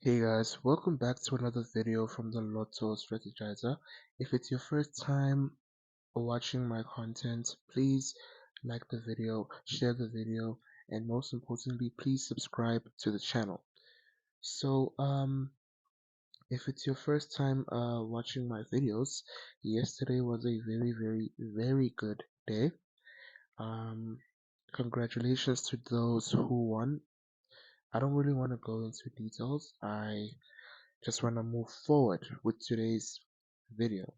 Hey guys, welcome back to another video from the Lotto Strategizer. If it's your first time watching my content, please like the video, share the video, and most importantly, please subscribe to the channel. So, if it's your first time watching my videos, yesterday was a very good day. Um, Congratulations to those who won. I don't really want to go into details. I just want to move forward with today's video.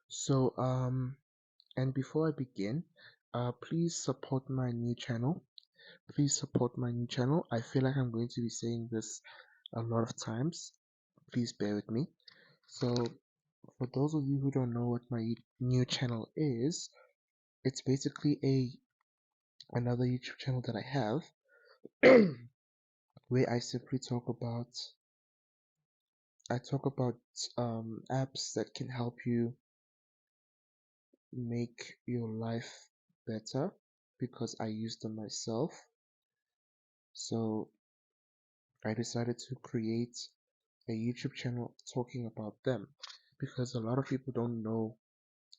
So, and before I begin, please support my new channel. Please support my new channel. I feel like I'm going to be saying this a lot of times. Please bear with me. So, for those of you who don't know what my new channel is, it's basically another YouTube channel that I have where I simply talk about apps that can help you make your life better because I use them myself. So I decided to create a YouTube channel talking about them because a lot of people don't know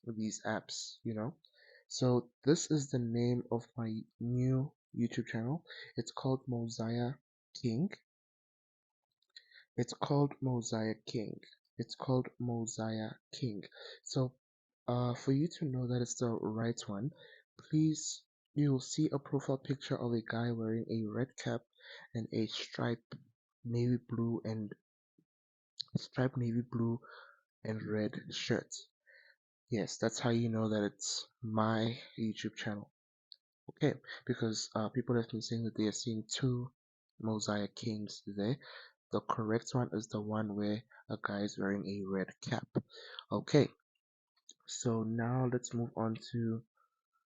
these apps. So this is the name of my new YouTube channel. It's called Moziah King. It's called Moziah King. It's called Moziah King. So for you to know that it's the right one, please, you will see a profile picture of a guy wearing a red cap and a navy blue and striped navy blue and red shirt. Yes, that's how you know that it's my YouTube channel. Okay, because people have been saying that they are seeing two Moziah Kings there. The correct one is the one where a guy is wearing a red cap. Okay, so now let's move on to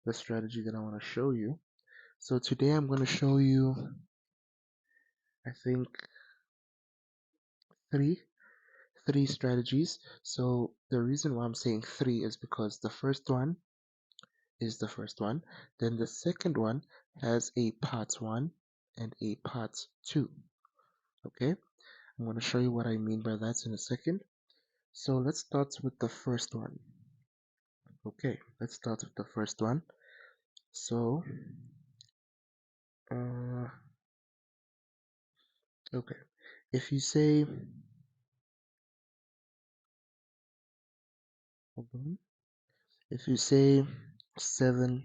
the strategy that I want to show you. So today I'm going to show you, I think, three three strategies. So the reason why I'm saying three is because the first one is the first one. Then the second one has a part one and a part two. Okay, I'm going to show you what I mean by that in a second. So let's start with the first one. Okay, let's start with the first one. So, uh, okay, if you say, hold on, if you say 7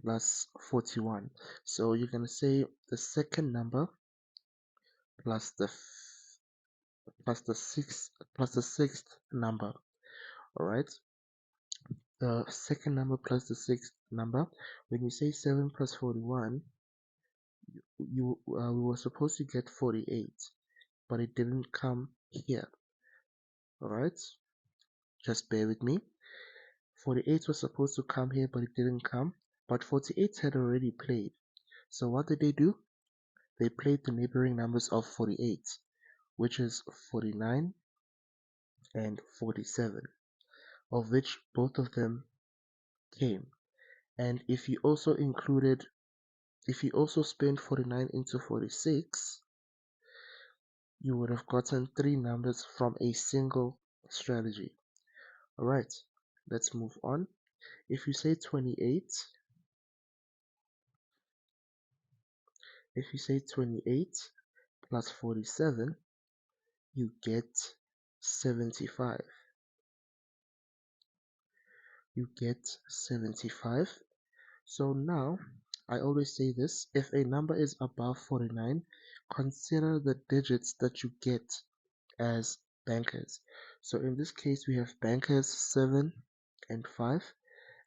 plus 41, so you're gonna say the second number plus the sixth number. All right, the second number plus the sixth number. When you say 7 plus 41, we were supposed to get 48, but it didn't come here. All right, just bear with me. 48 was supposed to come here, but it didn't come. But 48 had already played. So what did they do? They played the neighboring numbers of 48, which is 49 and 47, of which both of them came. And if you also spent 49 into 46, you would have gotten three numbers from a single strategy. Alright, let's move on. If you say 28, plus 47, you get 75. You get 75. So now, I always say this, if a number is above 49, consider the digits that you get as bankers. So in this case, we have bankers 7 and 5.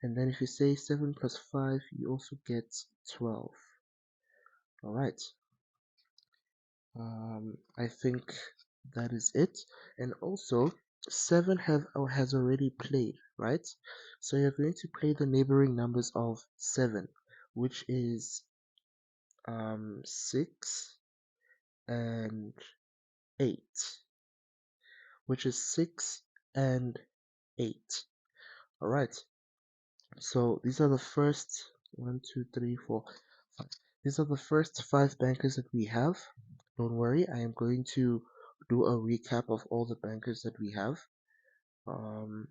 And then if you say 7 plus 5, you also get 12. Alright. I think that is it. And also, 7 has already played, right? So you're going to play the neighboring numbers of 7, which is 6 and 8, which is 6 and 8. All right. So these are the first 1, 2, 3, 4, 5. These are the first 5 bankers that we have. Don't worry, I am going to do a recap of all the bankers that we have. Um,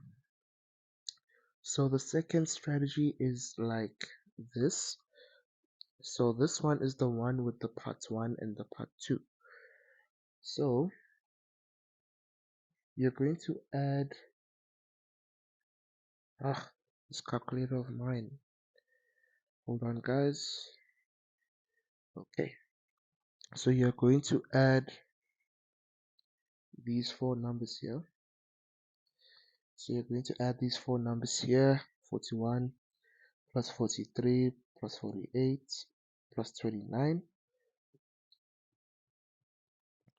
so the second strategy is like this. So this one is the one with the part 1 and the part 2. So you're going to add this calculator of mine. Hold on, guys. Okay, so you're going to add these four numbers here. So you're going to add these four numbers here: 41 plus 43 plus 48 plus 29.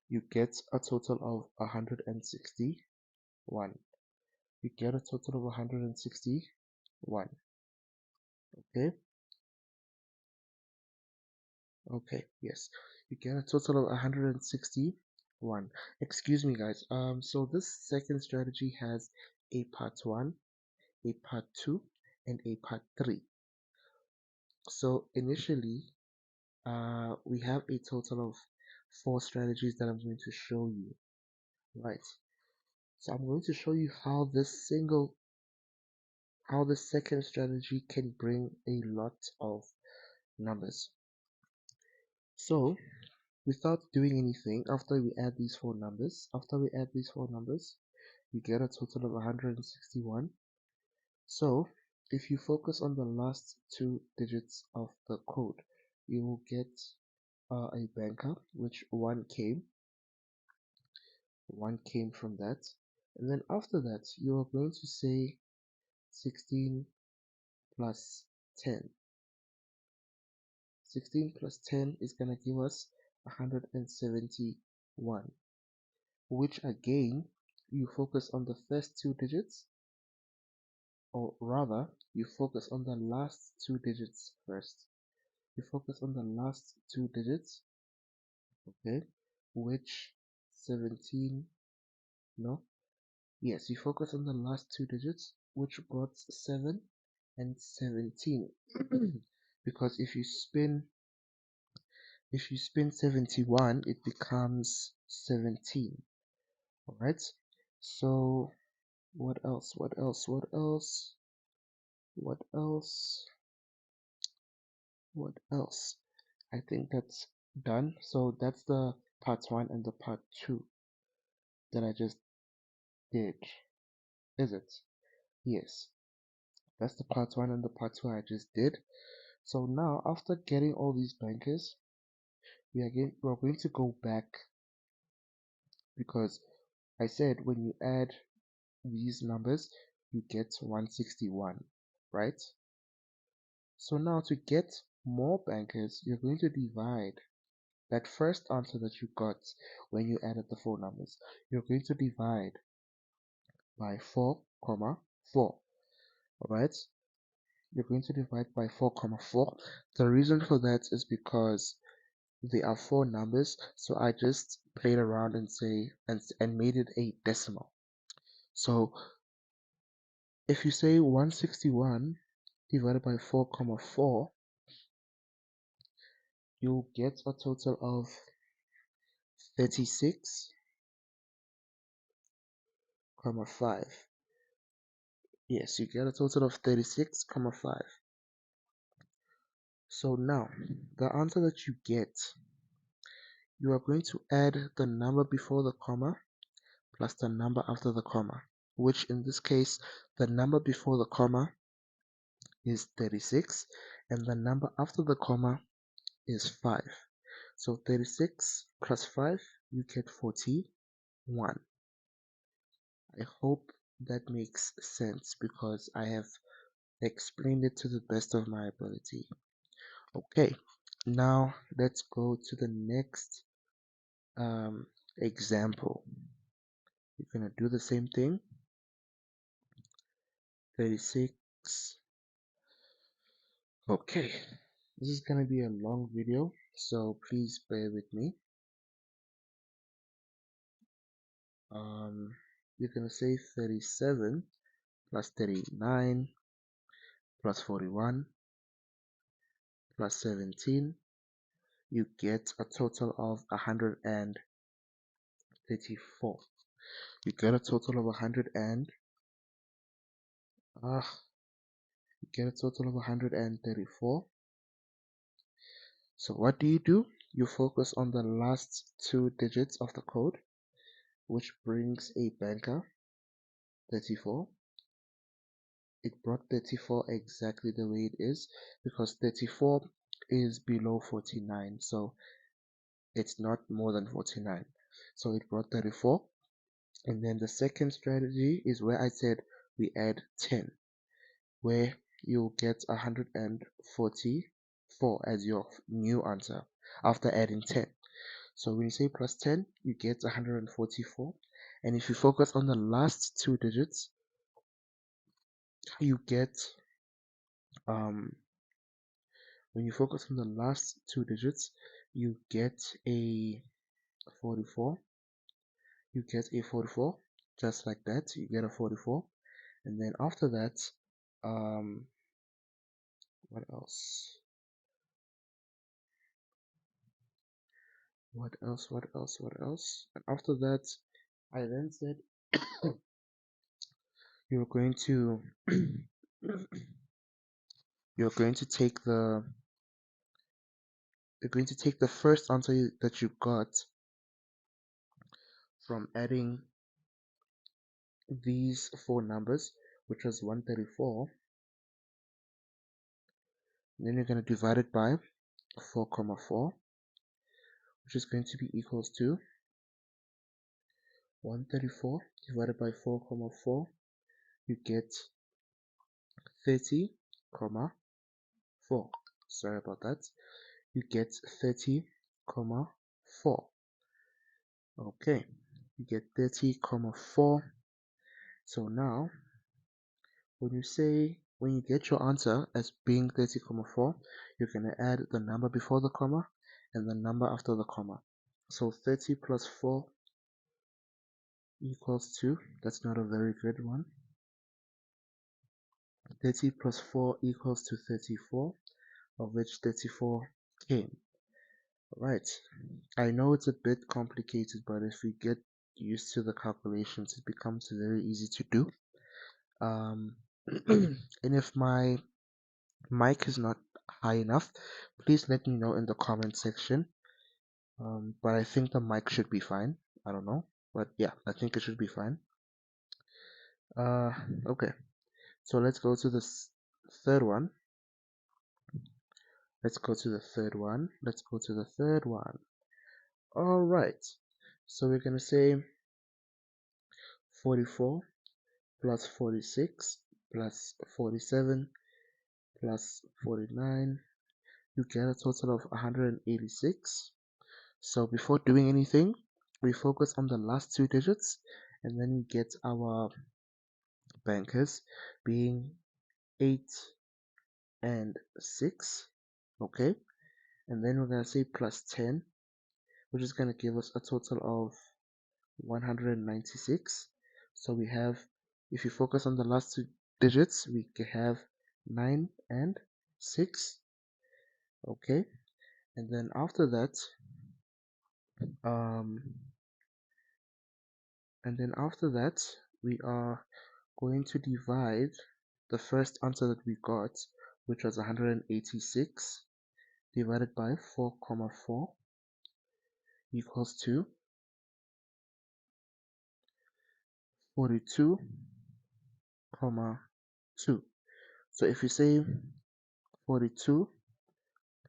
You get a total of 161. You get a total of 161. Okay. Okay, yes. You get a total of 161. Excuse me, guys. So this second strategy has a part 1, a part 2, and a part 3. So initially, we have a total of 4 strategies that I'm going to show you. Right. So I'm going to show you how the second strategy can bring a lot of numbers. So without doing anything, after we add these four numbers, we get a total of 161. So if you focus on the last two digits of the code, you will get a banker, which one came from that. And then after that, you are going to say 16 plus 10. 16 plus 10 is going to give us 171, which again, you focus on the first two digits, or rather, you focus on the last two digits first. You focus on the last two digits, okay, which 17, no, yes, you focus on the last two digits, which brought 7 and 17. Because if you spin 71, it becomes 17. All right. So what else? What else? What else? What else? What else? I think that's done. So that's the part 1 and the part 2 that I just did. Is it? Yes. That's the part 1 and the part 2 I just did. So now after getting all these bankers, we're going to go back, because I said when you add these numbers you get 161, right? So now to get more bankers, you're going to divide that first answer that you got when you added the four numbers. You're going to divide by 4 comma 4. Alright, you're going to divide by 4 comma 4. The reason for that is because there are four numbers, so I just played around and made it a decimal. So if you say 161 divided by 4 comma 4, you'll get a total of 36 comma 5. Yes, you get a total of 36 comma 5. So now the answer that you get, you are going to add the number before the comma plus the number after the comma, which in this case the number before the comma is 36 and the number after the comma is 5. So 36 plus 5, you get 41. I hope that makes sense because I have explained it to the best of my ability. Okay, now let's go to the next example. You're gonna do the same thing. 36. Okay, this is gonna be a long video, so please bear with me. You're gonna say 37 plus 39 plus 41 plus 17. you get a total of 134. You get a total of 100 and you get a total of 134. So what do? You focus on the last two digits of the code, which brings a banker 34. It brought 34 exactly the way it is because 34 is below 49, so it's not more than 49. So it brought 34. And then the second strategy is where I said we add 10, where you'll get 144 as your new answer after adding 10. So when you say plus 10, you get 144. And if you focus on the last two digits, you get, when you focus on the last two digits, you get a 44. You get a 44, just like that. You get a 44. And then after that, what else? What else? What else? What else? And after that, I then said you're going to you're going to take the you're going to take the first answer that you got from adding these four numbers, which was 134. And then you're going to divide it by 4,4, which is going to be equals to 134 divided by 4,4. You get 30,4. Sorry about that. You get 30,4. Okay, you get 30,4. So now, when you get your answer as being 30,4, you're going to add the number before the comma and the number after the comma. So 30 plus 4 equals 2. That's not a very good one. 30 plus 4 equals to 34, of which 34 came. Right. I know it's a bit complicated, but if we get used to the calculations, it becomes very easy to do. And if my mic is not high enough, please let me know in the comment section. But I think the mic should be fine. I don't know, but yeah, I think it should be fine. Okay. So let's go to the third one. Let's go to the third one. Let's go to the third one. All right. So we're gonna say 44 plus 46 plus 47 plus 49. You get a total of 186. So before doing anything, we focus on the last two digits, and then we get our bankers being 8 and 6. Okay. And then we're going to say plus 10, which is going to give us a total of 196. So we have, if you focus on the last two digits, we can have 9 and 6. Okay. And then after that, um, we are going to divide the first answer that we got, which was 186, divided by 4,4 equals to 42,2. So if you say 42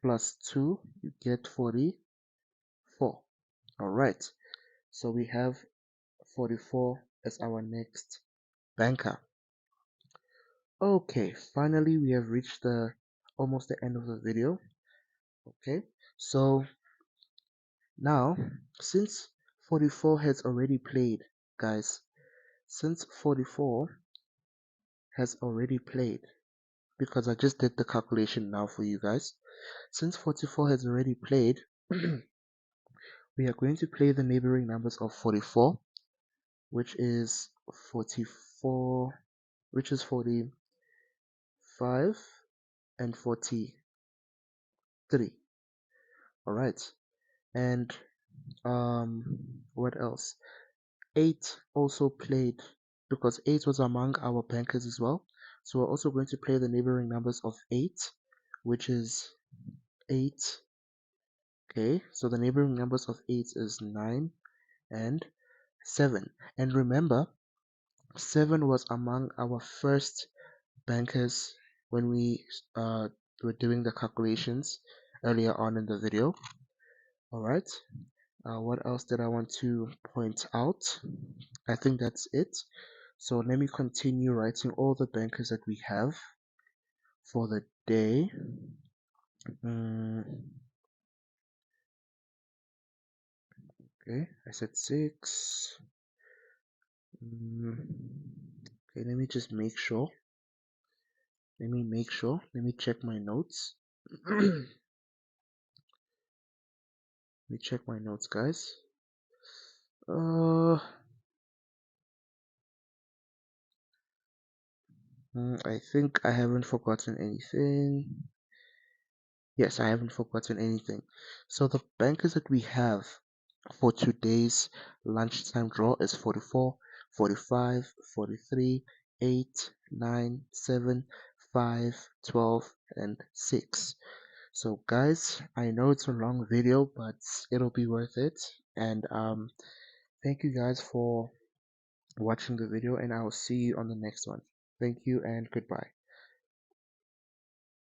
plus 2, you get 44. Alright, so we have 44 as our next banker. Okay, finally we have reached almost the end of the video. Okay, so now since 44 has already played, guys, since 44 has already played, because I just did the calculation now for you guys, since 44 has already played, we are going to play the neighboring numbers of 44, which is 44, which is 45 and 43. Alright. And what else? 8 also played because 8 was among our bankers as well. So we're also going to play the neighboring numbers of 8, which is 8. Okay, so the neighboring numbers of 8 is 9 and 7. And remember, 7 was among our first bankers when we were doing the calculations earlier on in the video. Alright, what else did I want to point out? I think that's it. So let me continue writing all the bankers that we have for the day. Okay, I said 6. Okay, let me just make sure. Let me check my notes. Let me check my notes, guys. I think I haven't forgotten anything. Yes, I haven't forgotten anything. So the bankers that we have for today's lunchtime draw is 44, 45, 43, 8, 9, 7, 5, 12, and 6. So guys, I know it's a long video, but it'll be worth it. And thank you guys for watching the video, and I will see you on the next one. Thank you and goodbye.